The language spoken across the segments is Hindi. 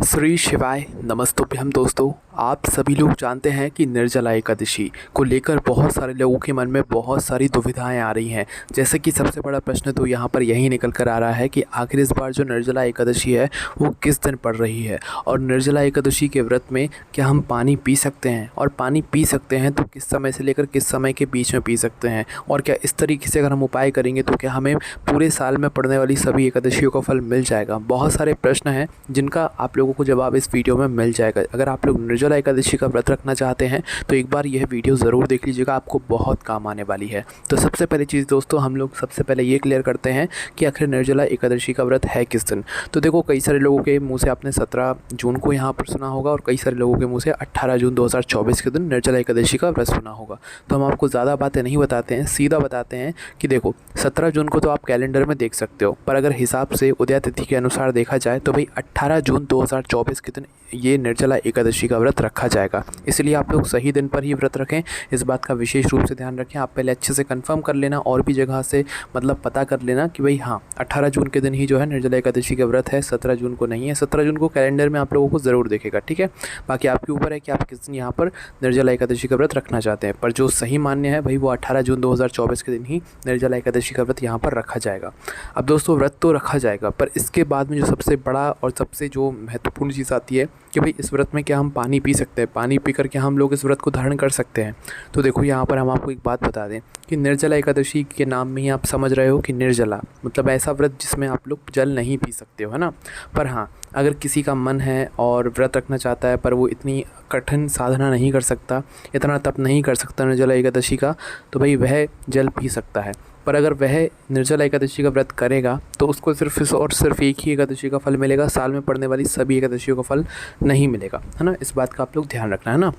श्री शिवाय नमस्तुभ्यम दोस्तों। आप सभी लोग जानते हैं कि निर्जला एकादशी को लेकर बहुत सारे लोगों के मन में बहुत सारी दुविधाएं आ रही हैं। जैसे कि सबसे बड़ा प्रश्न तो यहाँ पर यही निकल कर आ रहा है कि आखिर इस बार जो निर्जला एकादशी है वो किस दिन पड़ रही है, और निर्जला एकादशी के व्रत में क्या हम पानी पी सकते हैं, और पानी पी सकते हैं तो किस समय से लेकर किस समय के बीच में पी सकते हैं, और क्या इस तरीके से अगर हम उपाय करेंगे तो क्या हमें पूरे साल में पड़ने वाली सभी एकादशियों का फल मिल जाएगा। बहुत सारे प्रश्न हैं जिनका आप लोगों को जवाब इस वीडियो में मिल जाएगा। अगर आप लोग निर्जला एकादशी का व्रत रखना चाहते हैं तो एक बार यह वीडियो ज़रूर देख लीजिएगा, आपको बहुत काम आने वाली है। तो सबसे पहली चीज़ दोस्तों, हम लोग सबसे पहले ये क्लियर करते हैं कि आखिर निर्जला एकादशी का व्रत है किस दिन। तो देखो, कई सारे लोगों के मुंह से आपने 17 जून को यहाँ पर सुना होगा, और कई सारे लोगों के मुंह से 18 जून 2024 के दिन निर्जला एकादशी का व्रत सुना होगा। तो हम आपको ज़्यादा बातें नहीं बताते हैं, सीधा बताते हैं कि देखो 17 जून को तो आप कैलेंडर में देख सकते हो, पर अगर हिसाब से उदय तिथि के अनुसार देखा जाए तो भाई 18 जून 2024 के दिन ये निर्जला एकादशी का व्रत रखा जाएगा। इसलिए आप लोग सही दिन पर ही व्रत रखें, इस बात का विशेष रूप से ध्यान रखें। आप पहले अच्छे से कंफर्म कर लेना, और भी जगह से मतलब पता कर लेना कि भाई हाँ 18 जून के दिन ही जो है निर्जला एकादशी का व्रत है, 17 जून को नहीं है। 17 जून को कैलेंडर में आप लोगों को ज़रूर देखेगा, ठीक है। बाकी आपके ऊपर है कि आप किस दिन यहाँ पर निर्जला एकादशी का व्रत रखना चाहते हैं, पर जो सही मान्य है भाई वो 18 जून 2024 के दिन ही निर्जला एकादशी का व्रत यहाँ पर रखा जाएगा। अब दोस्तों, व्रत तो रखा जाएगा, पर इसके बाद में जो सबसे बड़ा और सबसे जो महत्वपूर्ण चीज़ आती है कि भाई इस व्रत में क्या हम पानी पी सकते हैं, पानी पी कर क्या हम लोग इस व्रत को धारण कर सकते हैं। तो देखो, यहाँ पर हम आपको एक बात बता दें कि निर्जला एकादशी के नाम में ही आप समझ रहे हो कि निर्जला मतलब ऐसा व्रत जिसमें आप लोग जल नहीं पी सकते हो, है ना। पर हाँ, अगर किसी का मन है और व्रत रखना चाहता है पर वो इतनी कठिन साधना नहीं कर सकता, इतना तप नहीं कर सकता निर्जला एकादशी का, तो भाई वह जल पी सकता है। पर अगर वह निर्जला एकादशी का व्रत करेगा तो उसको सिर्फ एक ही एकादशी का फल मिलेगा, साल में पड़ने वाली सभी एकादशियों का फल नहीं मिलेगा, है ना। इस बात का आप लोग ध्यान रखना, है ना।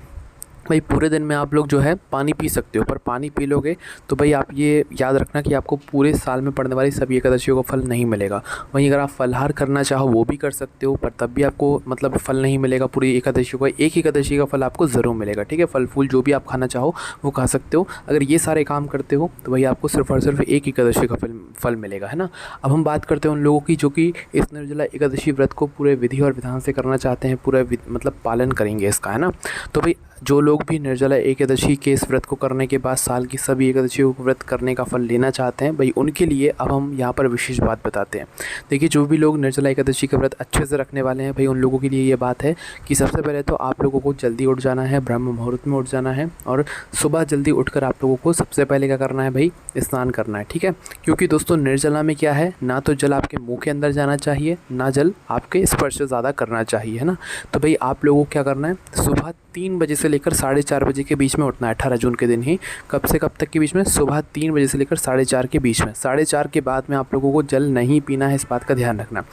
भाई पूरे दिन में आप लोग जो है पानी पी सकते हो, पर पानी पी लोगे तो भाई आप ये याद रखना कि आपको पूरे साल में पड़ने वाली सभी एकादशियों का फल नहीं मिलेगा। वहीं अगर आप फलाहार करना चाहो वो भी कर सकते हो, पर तब भी आपको मतलब फल नहीं मिलेगा पूरी एकादशियों का। एक एकादशी का फल आपको ज़रूर मिलेगा, ठीक है। फल फूल जो भी आप खाना चाहो वो खा सकते हो। अगर ये सारे काम करते हो तो भाई आपको सिर्फ और सिर्फ एक एकादशी का फल मिलेगा, है ना। अब हम बात करते हैं उन लोगों की जो कि इस निर्जला एकादशी व्रत को पूरे विधि और विधान से करना चाहते हैं, पूरा मतलब पालन करेंगे इसका, है ना। तो भाई जो लोग भी निर्जला एकादशी के इस व्रत को करने के बाद साल की सभी एकादशियों को व्रत करने का फल लेना चाहते हैं, भाई उनके लिए अब हम यहाँ पर विशेष बात बताते हैं। देखिए, जो भी लोग निर्जला एकादशी का व्रत अच्छे से रखने वाले हैं भाई उन लोगों के लिए ये बात है कि सबसे पहले तो आप लोगों को जल्दी उठ जाना है, ब्रह्म मुहूर्त में उठ जाना है, और सुबह जल्दी उठकर आप लोगों को सबसे पहले क्या करना है भाई, स्नान करना है, ठीक है। क्योंकि दोस्तों निर्जला में क्या है, ना तो जल आपके मुँह के अंदर जाना चाहिए, ना जल आपके स्पर्श ज़्यादा करना चाहिए, है ना। तो भाई आप लोगों को क्या करना है, सुबह 3 बजे से लेकर 4:30 बजे के बीच में उठना है 18 जून के दिन ही। कब से कब तक के बीच में, सुबह 3 बजे से लेकर 4:30 के बीच में। 4:30 के बाद में आप लोगों को जल नहीं पीना है, इस बात का ध्यान रखना।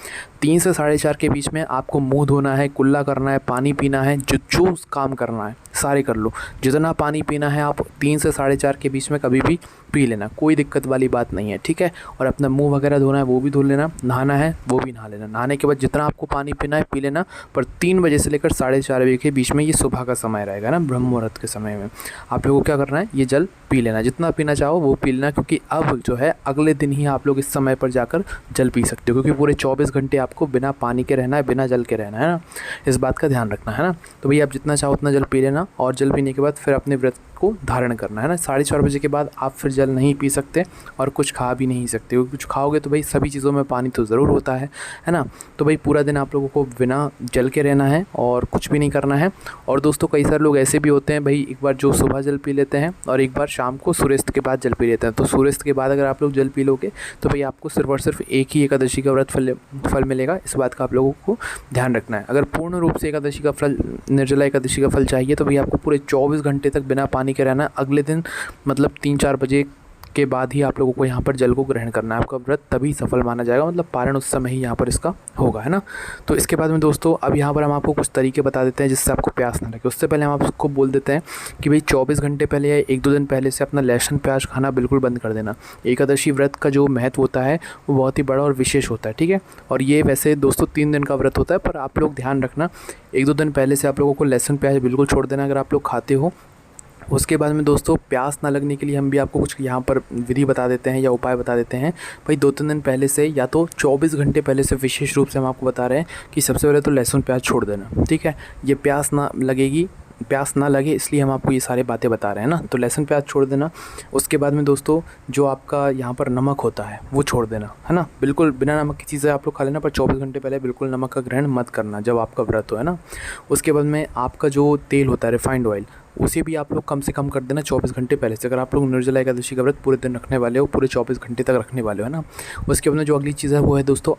3 से 4:30 के बीच में आपको मुंह धोना है, कुल्ला करना है, पानी पीना है, जो काम करना है सारे कर लो। जितना पानी पीना है आप 3 से 4:30 के बीच में कभी भी पी लेना, कोई दिक्कत वाली बात नहीं है, ठीक है। और अपना मुंह वगैरह धोना है वो भी धो लेना, नहाना है वो भी नहा लेना। नहाने के बाद जितना आपको पानी पीना है पी लेना, पर 3 बजे से लेकर 4:30 बजे के बीच में ये सुबह का समय रहेगा ना, ब्रह्म मुहूर्त के समय में आप लोगों को क्या करना है, ये जल पी लेना। जितना पीना चाहो वो पी लेना, क्योंकि अब जो है अगले दिन ही आप लोग इस समय पर जाकर जल पी सकते हो, क्योंकि पूरे 24 घंटे आपको बिना पानी के रहना है, बिना जल के रहना है ना। इस बात का ध्यान रखना, है ना। तो भैया आप जितना चाहो उतना जल पी लेना, और जल पीने के बाद फिर अपने व्रत को धारण करना, है ना। 4:30 बजे के बाद आप फिर जल नहीं पी सकते और कुछ खा भी नहीं सकते, क्योंकि कुछ खाओगे तो भाई सभी चीज़ों में पानी तो ज़रूर होता है ना। तो भाई पूरा दिन आप लोगों को बिना जल के रहना है और कुछ भी नहीं करना है। और दोस्तों, कई सारे लोग ऐसे भी होते हैं भाई, एक बार जो सुबह जल पी लेते हैं और एक बार शाम को सूर्यास्त के बाद जल पी लेते हैं। तो सूर्यास्त के बाद अगर आप लोग जल पी लोगे तो भाई आपको सिर्फ और सिर्फ एक ही एकादशी का व्रत फल मिलेगा, इस बात का आप लोगों को ध्यान रखना है। अगर पूर्ण रूप से एकादशी का फल, निर्जला एकादशी का फल चाहिए तो भाई आपको पूरे 24 घंटे तक बिना पानी के रहना है। अगले दिन मतलब 3-4 बजे के बाद ही आप लोगों को यहाँ पर जल को ग्रहण करना है। आपका व्रत तभी सफल माना जाएगा, मतलब पारण उस समय ही यहाँ पर इसका होगा, है ना। तो इसके बाद में दोस्तों, अब यहाँ पर हम आपको कुछ तरीके बता देते हैं जिससे आपको प्यास ना लगे। उससे पहले हम आपको बोल देते हैं कि भाई 24 घंटे पहले या 1-2 दिन पहले से अपना लहसुन प्याज खाना बिल्कुल बंद कर देना। एकादशी व्रत का जो महत्व होता है वो बहुत ही बड़ा और विशेष होता है, ठीक है। और ये वैसे दोस्तों 3 दिन का व्रत होता है, पर आप लोग ध्यान रखना 1-2 दिन पहले से आप लोगों को लहसुन प्याज बिल्कुल छोड़ देना अगर आप लोग खाते हो। उसके बाद में दोस्तों प्यास ना लगने के लिए हम भी आपको कुछ यहाँ पर विधि बता देते हैं या उपाय बता देते हैं। भाई 2-3 दिन पहले से या तो 24 घंटे पहले से विशेष रूप से हम आपको बता रहे हैं कि सबसे पहले तो लहसुन प्याज छोड़ देना, ठीक है। ये प्यास ना लगे इसलिए हम आपको ये सारी बातें बता रहे हैं ना। तो लहसुन प्याज छोड़ देना। उसके बाद में दोस्तों जो आपका यहाँ पर नमक होता है वो छोड़ देना, है ना। बिल्कुल बिना नमक की चीज़ें आप लोग खा लेना, पर 24 घंटे पहले बिल्कुल नमक का ग्रहण मत करना जब आपका व्रत हो, है ना। उसके बाद में आपका जो तेल होता है रिफाइंड ऑयल, उसे भी आप लोग कम से कम कर देना 24 घंटे पहले से। अगर आप लोग निर्जला एकादशी का व्रत पूरे दिन रखने वाले हो, पूरे 24 घंटे तक रखने वाले हो, है ना। उसके बाद में जो अगली चीज़ है वो है दोस्तों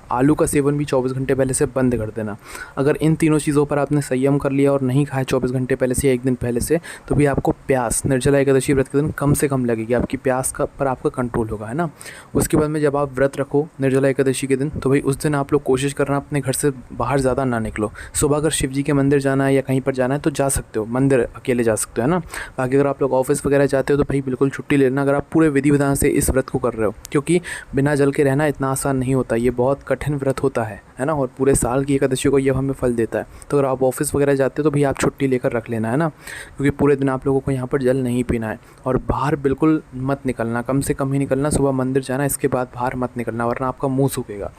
आलू का सेवन भी 24 घंटे पहले से बंद कर देना। अगर इन तीनों चीज़ों पर आपने संयम कर लिया और नहीं खाया 24 घंटे पहले से या एक दिन पहले से, तो भी आपको प्यास निर्जला एकादशी व्रत के दिन कम से कम लगेगी, आपकी प्यास का पर आपका कंट्रोल होगा, है ना। उसके बाद में जब आप व्रत रखो निर्जला एकादशी के दिन, तो भाई उस दिन आप लोग कोशिश करना अपने घर से बाहर ज़्यादा ना निकलो। सुबह अगर शिव जी के मंदिर जाना है या कहीं पर जाना है तो जा सकते हो, मंदिर अकेले जा सकते हो, है ना। बाकी अगर आप लोग ऑफिस वगैरह जाते हो तो भाई बिल्कुल छुट्टी लेना, अगर आप पूरे विधि विधान से इस व्रत को कर रहे हो, क्योंकि बिना जल के रहना इतना आसान नहीं होता, ये बहुत कठिन व्रत होता है ना। और पूरे साल की एकादशी को ये हमें फल देता है। तो अगर आप ऑफिस वगैरह जाते हो तो भी आप छुट्टी लेकर रख लेना, है ना, क्योंकि पूरे दिन आप लोगों को यहाँ पर जल नहीं पीना है। और बाहर बिल्कुल मत निकलना, कम से कम ही निकलना, सुबह मंदिर जाना, इसके बाद बाहर मत निकलना वरना आपका मुँह सूखेगा।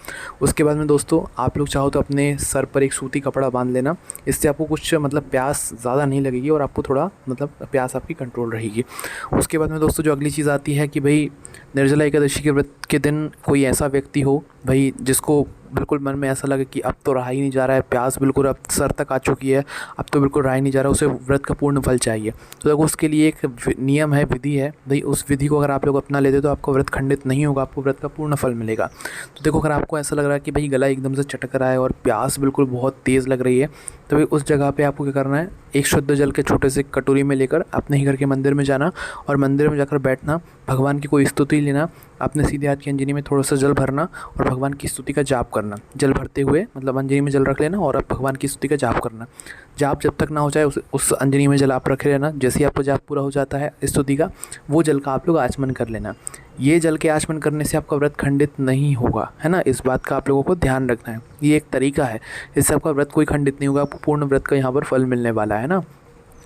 उसके बाद में दोस्तों आप लोग चाहो तो अपने सर पर एक सूती कपड़ा बांध लेना, इससे आपको कुछ मतलब प्यास ज़्यादा नहीं लगेगी और आपको थोड़ा मतलब प्यास आपकी कंट्रोल रहेगी। उसके बाद में दोस्तों जो अगली चीज़ आती है कि भाई निर्जला एकादशी के व्रत के दिन कोई ऐसा व्यक्ति हो भाई जिसको बिल्कुल मन में ऐसा लगे कि अब तो रहा ही नहीं जा रहा है, प्यास बिल्कुल अब सर तक आ चुकी है, अब तो बिल्कुल रहा ही नहीं जा रहा है, उसे व्रत का पूर्ण फल चाहिए। तो देखो उसके लिए एक नियम है, विधि है भाई, उस विधि को अगर आप लोग अपना लेते हो तो आपका व्रत खंडित नहीं होगा, आपको व्रत का पूर्ण फल मिलेगा। तो देखो अगर आपको ऐसा लग रहा है कि भाई गला एकदम से चटक रहा है और प्यास बिल्कुल बहुत तेज़ लग रही है, तो भाई उस जगह पे आपको क्या करना है, एक शुद्ध जल के छोटे से कटोरी में लेकर अपने ही घर के मंदिर में जाना और मंदिर में जाकर बैठना, भगवान की कोई स्तुति लेना, अपने सीधे हाथ की अंजनी में थोड़ा सा जल भरना और भगवान की स्तुति का जाप करना। जल भरते हुए मतलब अंजनी में जल रख लेना और अब भगवान की स्तुति का जाप करना। जाप जब तक ना हो जाए उस अंजनी में जल आप रखे रहना। जैसे ही आपको जाप पूरा हो जाता है स्तुति का, वो जल का आप लोग आचमन कर लेना। ये जल के आचमन करने से आपका व्रत खंडित नहीं होगा, है ना। इस बात का आप लोगों को ध्यान रखना है, ये एक तरीका है, इससे आपका व्रत कोई खंडित नहीं होगा, आपको पूर्ण व्रत का यहाँ पर फल मिलने वाला है ना।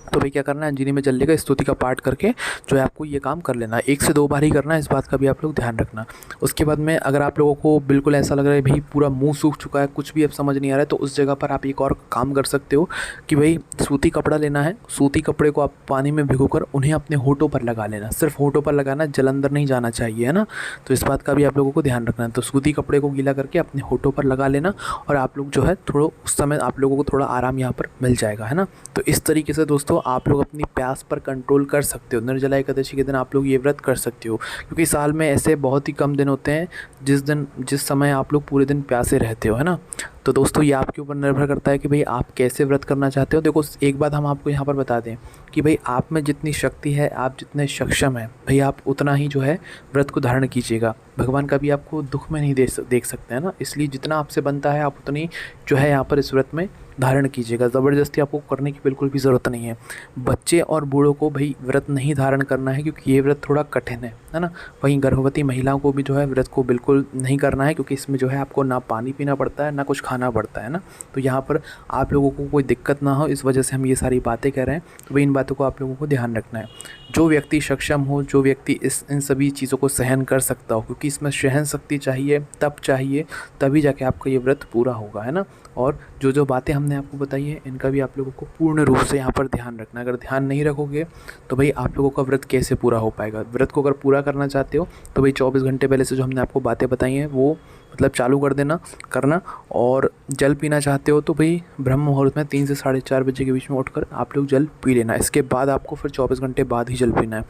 तो भाई क्या करना है, अंजनी में जल लेकर स्तुति का पाठ करके जो है आपको ये काम कर लेना है। 1 से 2 बार ही करना है, इस बात का भी आप लोग ध्यान रखना। उसके बाद में अगर आप लोगों को बिल्कुल ऐसा लग रहा है भाई पूरा मुंह सूख चुका है, कुछ भी अब समझ नहीं आ रहा है, तो उस जगह पर आप एक और काम कर सकते हो कि भाई सूती कपड़ा लेना है, सूती कपड़े को आप पानी में भिगोकर उन्हें अपने होठों पर लगा लेना। सिर्फ होठों पर लगाना, जल अंदर नहीं जाना चाहिए, है ना। तो इस बात का भी आप लोगों को ध्यान रखना है। तो सूती कपड़े को गीला करके अपने होठों पर लगा लेना और आप लोग जो है थोड़ा उस समय आप लोगों को थोड़ा आराम यहाँ पर मिल जाएगा, है ना। तो इस तरीके से दोस्तों आप लोग अपनी प्यास पर कंट्रोल कर सकते हो। निर्जला एकादशी के दिन आप लोग ये व्रत कर सकते हो, क्योंकि साल में ऐसे बहुत ही कम दिन होते हैं जिस समय आप लोग पूरे दिन प्यासे रहते हो, है ना। तो दोस्तों ये आपके ऊपर निर्भर करता है कि भाई आप कैसे व्रत करना चाहते हो। देखो एक बात हम आपको यहाँ पर बता दें कि भाई आप में जितनी शक्ति है, आप जितने सक्षम हैं, भाई आप उतना ही जो है व्रत को धारण कीजिएगा। भगवान कभी आपको दुख में नहीं देख सकते हैं ना, इसलिए जितना आपसे बनता है आप उतनी जो है यहाँ पर इस व्रत में धारण कीजिएगा। ज़बरदस्ती आपको करने की बिल्कुल भी ज़रूरत नहीं है। बच्चे और बूढ़ों को भाई व्रत नहीं धारण करना है, क्योंकि ये व्रत थोड़ा कठिन है ना। वहीं गर्भवती महिलाओं को भी जो है व्रत को बिल्कुल नहीं करना है, क्योंकि इसमें जो है आपको ना पानी पीना पड़ता है ना कुछ खाना पड़ता है ना। तो यहाँ पर आप लोगों को कोई दिक्कत ना हो, इस वजह से हम ये सारी बातें कह रहे हैं। तो भाई इन बातों को आप लोगों को ध्यान रखना है। जो व्यक्ति सक्षम हो, जो व्यक्ति इन सभी चीज़ों को सहन कर सकता हो, क्योंकि इसमें सहन शक्ति चाहिए, तप चाहिए, तभी जाके आपका ये व्रत पूरा होगा, है ना। और जो बातें हमने आपको बताई है इनका भी आप लोगों को पूर्ण रूप से यहाँ पर ध्यान रखना है। अगर ध्यान नहीं रखोगे तो भाई आप लोगों का व्रत कैसे पूरा हो पाएगा। व्रत को अगर पूरा करना चाहते हो तो भाई 24 घंटे पहले से जो हमने आपको बातें बताई हैं वो मतलब चालू कर देना करना। और जल पीना चाहते हो तो भाई ब्रह्म मुहूर्त में 3 से 4:30 बजे के बीच में उठकर आप लोग जल पी लेना। इसके बाद आपको फिर 24 घंटे बाद ही जल पीना है।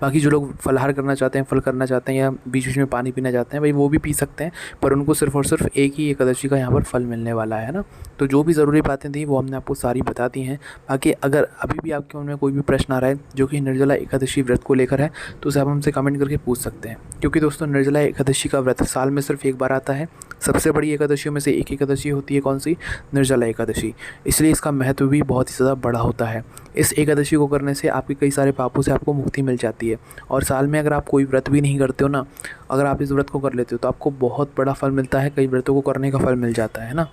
बाकी जो लोग फलाहार करना चाहते हैं, फल करना चाहते हैं या बीच बीच में पानी पीना चाहते हैं, भाई वो भी पी सकते हैं, पर उनको सिर्फ और सिर्फ एक ही एकादशी का यहाँ पर फल मिलने वाला है ना। तो जो भी ज़रूरी बातें थी वो हमने आपको सारी बता दी हैं। बाकी अगर अभी भी आपके मन में कोई भी प्रश्न आ रहा है जो कि निर्जला एकादशी व्रत को लेकर है, तो उसे आप हमसे कमेंट करके पूछ सकते हैं। क्योंकि दोस्तों निर्जला एकादशी का व्रत साल में सिर्फ एक बार आता है। सबसे बड़ी एकादशियों में से एक एकादशी होती है, कौन सी? निर्जला एकादशी। इसलिए इसका महत्व भी बहुत ही ज़्यादा बड़ा होता है। इस एकादशी को करने से आपके कई सारे पापों से आपको मुक्ति मिल जाती है। और साल में अगर आप कोई व्रत भी नहीं करते हो ना, अगर आप इस व्रत को कर लेते हो तो आपको बहुत बड़ा फल मिलता है, कई व्रतों को करने का फल मिल जाता है ना।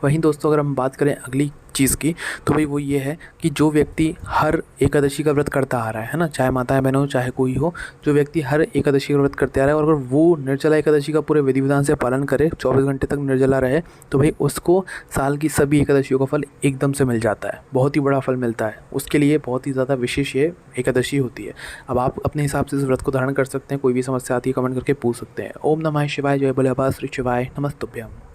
वहीं दोस्तों अगर हम बात करें अगली चीज़ की, तो भाई वो ये है कि जो व्यक्ति हर एकादशी का व्रत करता आ रहा है ना, चाहे माताएं बहनों चाहे कोई हो, जो व्यक्ति हर एकादशी का व्रत करते आ रहा है और अगर वो निर्जला एकादशी का पूरे विधि विधान से पालन करे, 24 घंटे तक निर्जला रहे, तो भाई उसको साल की सभी एकादशियों का फल एकदम से मिल जाता है, बहुत ही बड़ा फल मिलता है। उसके लिए बहुत ही ज़्यादा विशेष ये एकादशी होती है। अब आप अपने हिसाब से इस व्रत को धारण कर सकते हैं। कोई भी समस्या आती है कमेंट करके पूछ सकते हैं। ओम नमः शिवाय, जय भोले बाबा श्री शिवाय, नमस्तुभ्यम।